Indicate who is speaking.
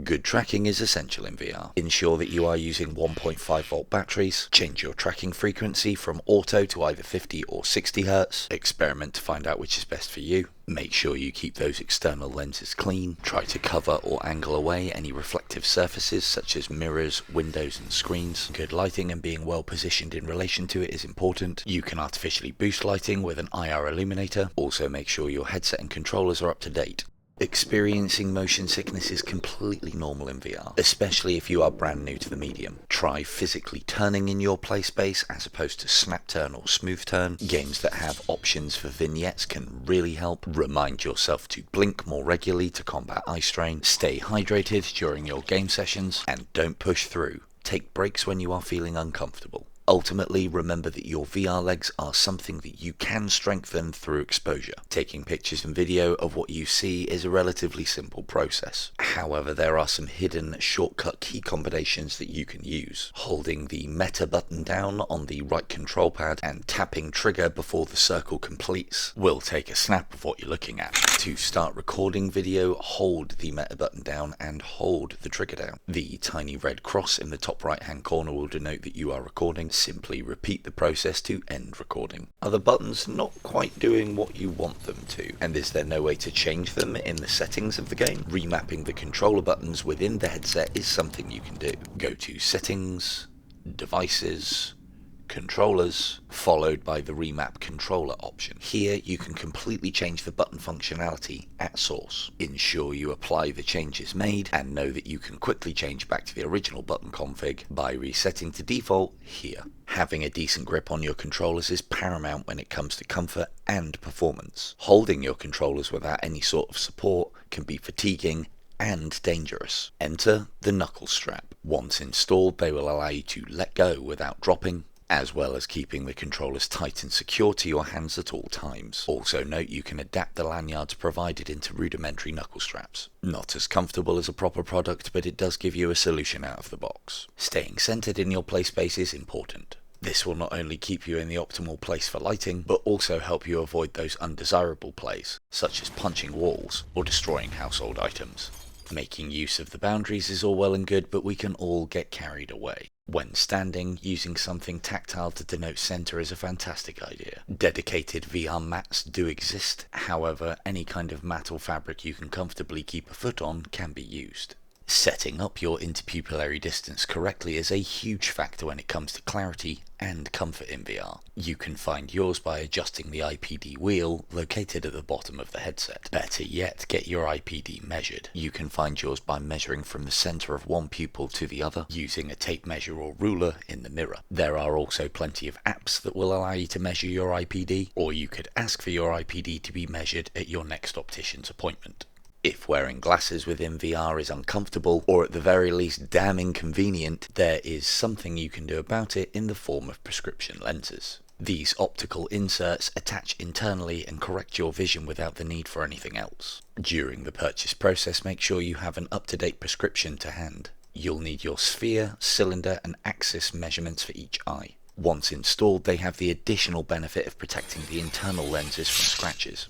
Speaker 1: Good tracking is essential in VR. Ensure that you are using 1.5 volt batteries. Change your tracking frequency from auto to either 50 or 60 Hz. Experiment to find out which is best for you. Make sure you keep those external lenses clean. Try to cover or angle away any reflective surfaces such as mirrors, windows and screens. Good lighting and being well positioned in relation to it is important. You can artificially boost lighting with an IR illuminator. Also make sure your headset and controllers are up to date. Experiencing motion sickness is completely normal in VR, especially if you are brand new to the medium. Try physically turning in your play space as opposed to snap turn or smooth turn. Games that have options for vignettes can really help. Remind yourself to blink more regularly to combat eye strain. Stay hydrated during your game sessions and don't push through. Take breaks when you are feeling uncomfortable. Ultimately, remember that your VR legs are something that you can strengthen through exposure. Taking pictures and video of what you see is a relatively simple process. However, there are some hidden shortcut key combinations that you can use. Holding the Meta button down on the right control pad and tapping trigger before the circle completes will take a snap of what you're looking at. To start recording video, hold the Meta button down and hold the trigger down. The tiny red cross in the top right hand corner will denote that you are recording. Simply repeat the process to end recording. Are the buttons not quite doing what you want them to? And is there no way to change them in the settings of the game? Remapping the controller buttons within the headset is something you can do. Go to Settings, Devices, Controllers, followed by the Remap Controller option. Here you can completely change the button functionality at source. Ensure you apply the changes made and know that you can quickly change back to the original button config by resetting to default here. Having a decent grip on your controllers is paramount when it comes to comfort and performance. Holding your controllers without any sort of support can be fatiguing and dangerous. Enter the knuckle strap. Once installed, they will allow you to let go without dropping, as well as keeping the controllers tight and secure to your hands at all times. Also note you can adapt the lanyards provided into rudimentary knuckle straps. Not as comfortable as a proper product, but it does give you a solution out of the box. Staying centered in your play space is important. This will not only keep you in the optimal place for lighting, but also help you avoid those undesirable plays, such as punching walls or destroying household items. Making use of the boundaries is all well and good, but we can all get carried away. When standing, using something tactile to denote center is a fantastic idea. Dedicated VR mats do exist, however, any kind of mat or fabric you can comfortably keep a foot on can be used. Setting up your interpupillary distance correctly is a huge factor when it comes to clarity and comfort in VR. You can find yours by adjusting the IPD wheel located at the bottom of the headset. Better yet, get your IPD measured. You can find yours by measuring from the center of one pupil to the other using a tape measure or ruler in the mirror. There are also plenty of apps that will allow you to measure your IPD, or you could ask for your IPD to be measured at your next optician's appointment. If wearing glasses within VR is uncomfortable, or at the very least damn inconvenient, there is something you can do about it in the form of prescription lenses. These optical inserts attach internally and correct your vision without the need for anything else. During the purchase process, make sure you have an up-to-date prescription to hand. You'll need your sphere, cylinder and axis measurements for each eye. Once installed, they have the additional benefit of protecting the internal lenses from scratches.